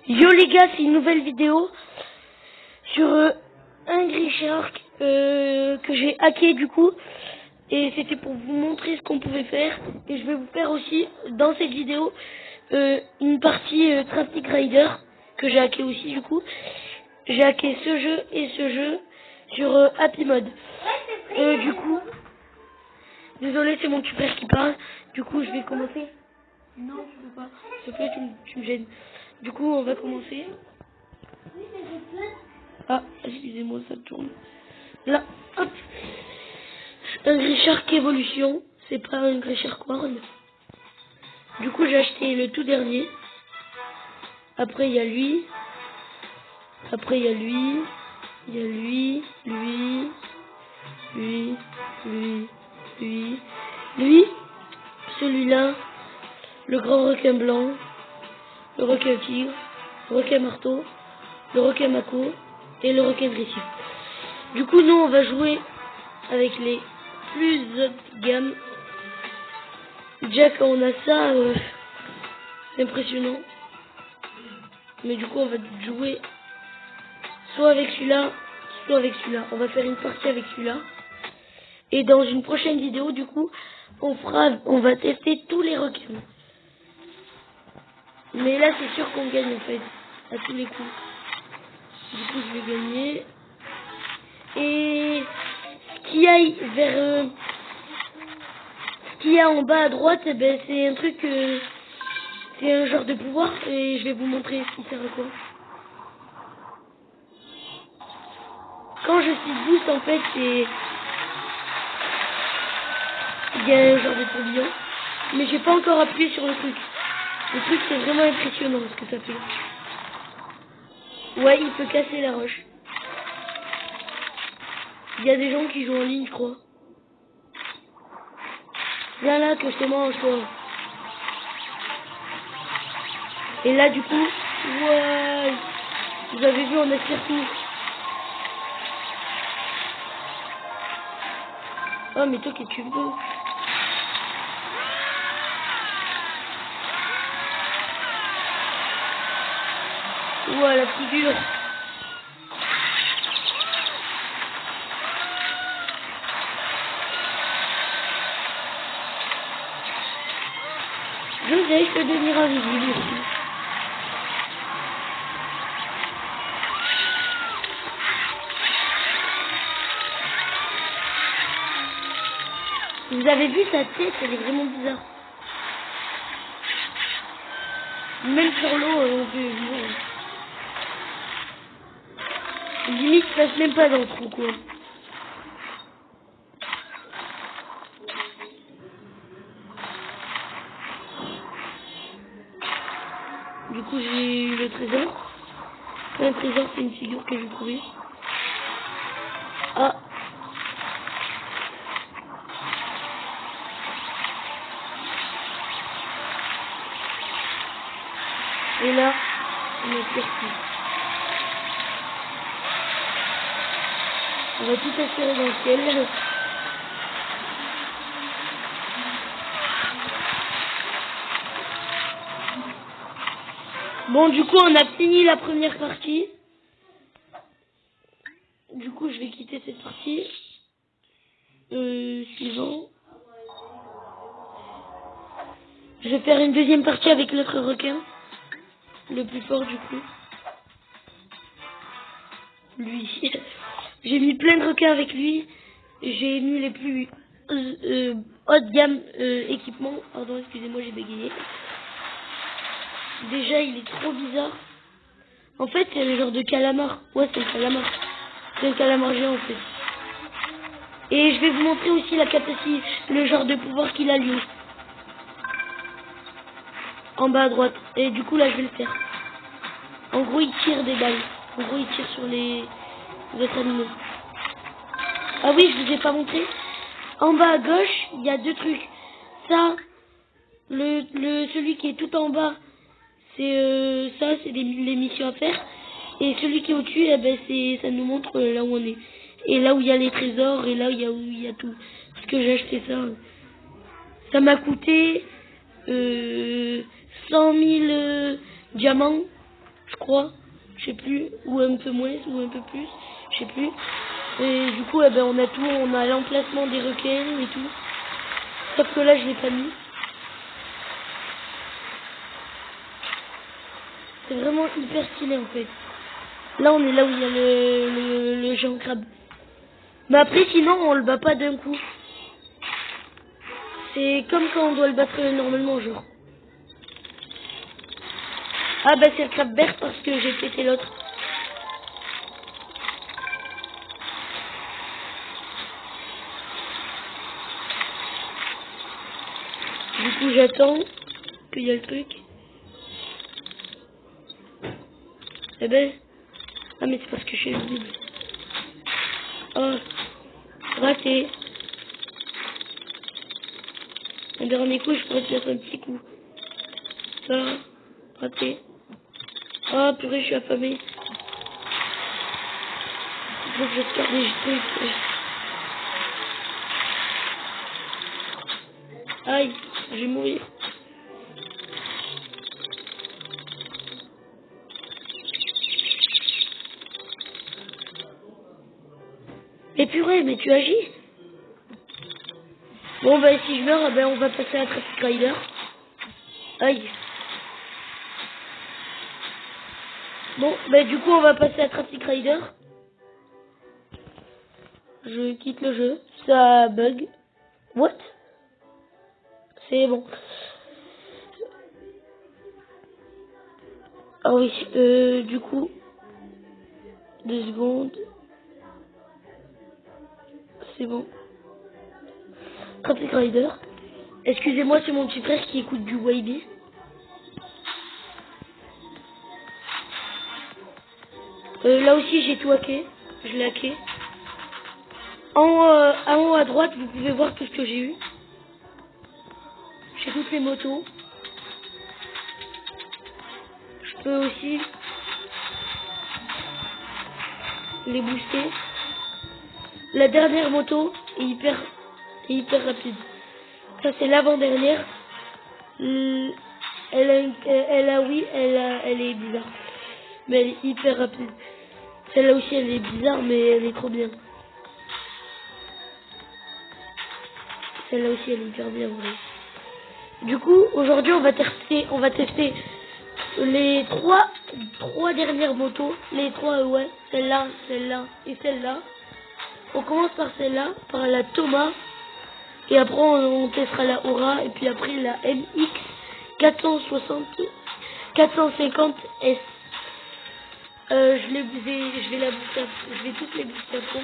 Yo les gars, c'est une nouvelle vidéo sur Angry Shark que j'ai hacké du coup. Et c'était pour vous montrer ce qu'on pouvait faire. Et je vais vous faire aussi dans cette vidéo une partie Traffic Rider que j'ai hacké aussi du coup. J'ai hacké ce jeu et ce jeu sur Happy Mode. Du coup, désolé, c'est mon petit frère qui parle. Du coup, je vais commencer. Non, tu peux pas. S'il te plaît, tu me gênes. Du coup, on va commencer. Ah, excusez-moi, ça tourne. Là, hop. Angry Shark Evolution. C'est pas un Angry Shark World. Du coup, j'ai acheté le tout dernier. Après, il y a lui. Après, il y a lui. Il y a lui. Lui. Celui-là. Le grand requin blanc. Le requin tigre. Le requin marteau. Le requin mako. Et le requin dressif. Du coup, nous, on va jouer avec les plus hautes gammes. Déjà, quand on a ça, c'est impressionnant. Mais du coup, on va jouer soit avec celui-là, soit avec celui-là. On va faire une partie avec celui-là. Et dans une prochaine vidéo, du coup, on va tester tous les requins. Mais là, c'est sûr qu'on gagne en fait, à tous les coups. Du coup, je vais gagner. Et ce qu'il y a vers, ce qu'il y a en bas à droite, eh ben, c'est un truc, c'est un genre de pouvoir. Et je vais vous montrer ce qui sert à quoi. Quand je suis boost, en fait, c'est, il y a un genre de tourbillon. Mais j'ai pas encore appuyé sur le truc. Le truc, c'est vraiment impressionnant ce que ça fait. Ouais, il peut casser la roche. Il y a des gens qui jouent en ligne, je crois. Viens là que je te mange, toi. Et là, du coup, ouais, vous avez vu, on aspire tout. Oh, mais toi, qu'est-ce que tu veux? Ouais, la figure. Je peux devenir invisible aussi. Vous avez vu sa tête, elle est vraiment bizarre. Même sur l'eau, on peut vivre. Limite, il passe même pas dans le trou, quoi. Du coup, j'ai eu le trésor. Un trésor, c'est une figure que j'ai trouvée. Ah. Et là, on a perdu. On va tout aspirer dans le ciel. Bon, du coup, on a fini la première partie. Du coup, je vais quitter cette partie. Suivant. Je vais faire une deuxième partie avec l'autre requin. Le plus fort, du coup. Lui. J'ai mis plein de requins avec lui. J'ai mis les plus haute gamme équipements. Pardon, excusez-moi, j'ai bégayé. Déjà, il est trop bizarre. En fait, c'est le genre de calamar. Ouais, c'est un calamar. C'est un calamar géant, en fait. Et je vais vous montrer aussi la capacité, le genre de pouvoir qu'il a, lui. En bas à droite. Et du coup, là, je vais le faire. En gros, il tire des balles. En gros, il tire sur les autres animaux. Ah oui, je vous ai pas montré. En bas à gauche, il y a deux trucs. Ça, celui qui est tout en bas, c'est ça, c'est les missions à faire. Et celui qui est au-dessus, eh ben, ça nous montre là où on est. Et là où il y a les trésors, et là où il y a tout. Parce que j'ai acheté ça. Ça m'a coûté 100 000 diamants. je crois. Je sais plus, ou un peu moins, ou un peu plus, je sais plus. Et du coup, eh ben, on a tout, on a l'emplacement des requins et tout. Sauf que là, je l'ai pas mis. C'est vraiment hyper stylé en fait. Là, on est là où il y a le géant crabe. Mais après, sinon, on le bat pas d'un coup. C'est comme quand on doit le battre normalement, genre. Ah bah c'est le crabe vert parce que j'ai pété l'autre. Du coup, j'attends qu'il y a le truc. Eh ben... Ah mais c'est parce que je suis visible. Oh, raté. Un dernier coup, je pourrais te mettre un petit coup. Ça, raté. Oh purée, je suis affamé. Il faut que je sorte des trucs. Aïe, je vais mourir. Mais purée, mais tu agis. Bon bah si je meurs, ben on va passer à Traffic Rider. Aïe. Bon, bah du coup on va passer à Traffic Rider. Je quitte le jeu. Ça bug. What? C'est bon. Ah oui, du coup, 2 secondes. C'est bon. Traffic Rider. Excusez-moi, c'est mon petit frère qui écoute du YB. Là aussi j'ai tout hacké. Je l'ai hacké. En haut à droite, vous pouvez voir tout ce que j'ai eu. J'ai toutes les motos. Je peux aussi les booster. La dernière moto est hyper rapide. Ça c'est l'avant-dernière. Elle est bizarre. Mais elle est hyper rapide. Celle-là aussi elle est bizarre mais elle est trop bien. Celle-là aussi elle est hyper bien. Ouais. Du coup aujourd'hui on va tester les trois dernières motos. Les trois ouais. Celle-là et celle-là. On commence par celle-là, par la Thomas. Et après on testera la Aura. Et puis après la MX 450S. Je vais la booster, je vais toutes les booster à fond.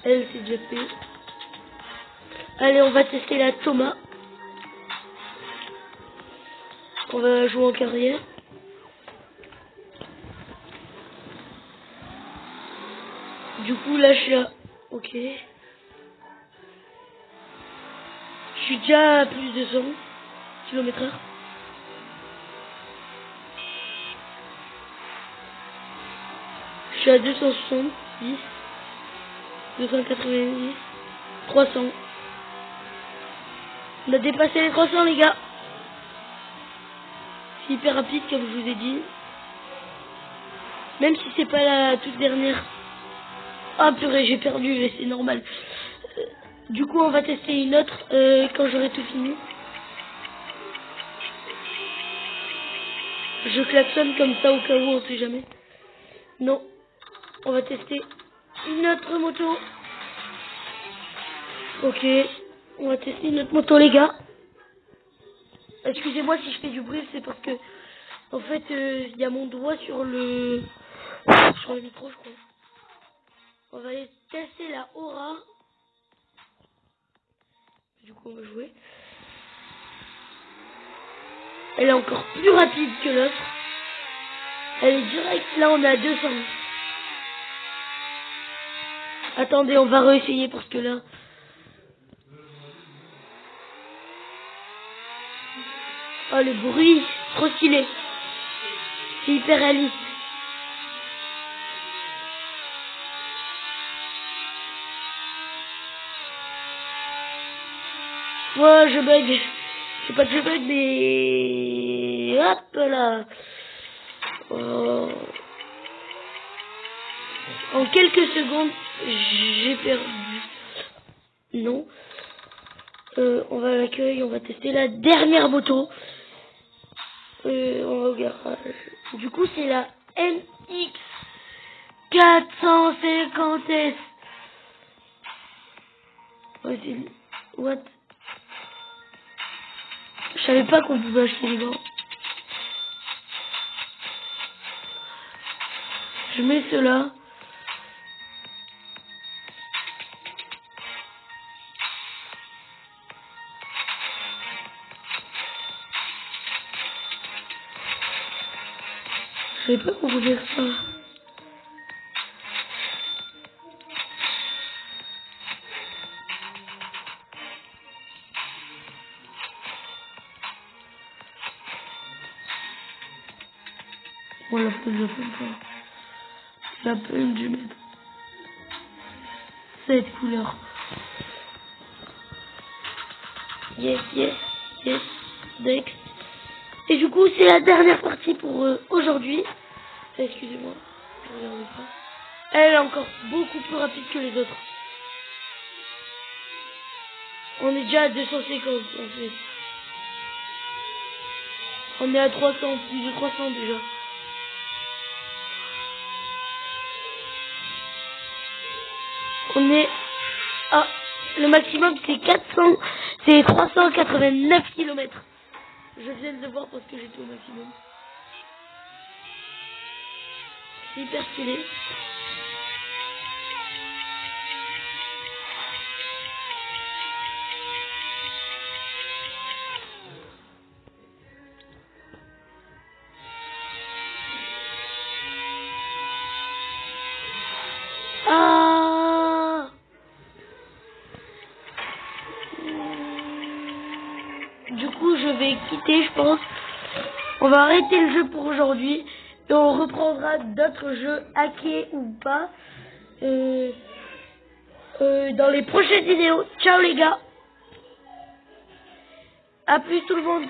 Elle c'est déjà fait. Allez, on va tester la Thomas. On va jouer en carrière. Du coup là je suis là. Ok. Je suis déjà à plus de 100 km/h. Je suis à 270, 290, 300. On a dépassé les 300 les gars. C'est hyper rapide comme je vous ai dit. Même si c'est pas la toute dernière. Ah purée, j'ai perdu, mais c'est normal. Du coup on va tester une autre quand j'aurai tout fini. Je klaxonne comme ça au cas où, on sait jamais. Non, on va tester une autre moto. Ok, on va tester une autre moto les gars. Excusez-moi si je fais du bruit, c'est parce que en fait il y a mon doigt sur le micro je crois. On va aller tester la Aura. Du coup on va jouer. Elle est encore plus rapide que l'autre. Elle est directe, là on est à 200. Attendez, on va réessayer parce que là... Oh le bruit, trop stylé. C'est hyper réaliste. Ouais, je bug. C'est pas de jeu bug, mais... Hop là. En quelques secondes, j'ai perdu. Non. On va à l'accueil, on va tester la dernière moto. On va au garage. Du coup, c'est la MX 450S. Ouais, what? Je savais pas qu'on pouvait acheter les gants. Je mets cela. Je savais pas qu'on pouvait faire ça. Bon, la peine pas. La peine de mettre cette couleur. Yes, next. Et du coup, c'est la dernière partie pour aujourd'hui. Excusez-moi, je regarde pas. Elle est encore beaucoup plus rapide que les autres. On est déjà à 250 en fait. On est à 300, plus de 300 déjà. On est à... Le maximum c'est 400, c'est 389 km. Je viens de le voir parce que j'étais au maximum. C'est hyper stylé. Ah, du coup, je vais quitter, je pense. On va arrêter le jeu pour aujourd'hui. Et on reprendra d'autres jeux hackés ou pas. Dans les prochaines vidéos. Ciao les gars. A plus tout le monde.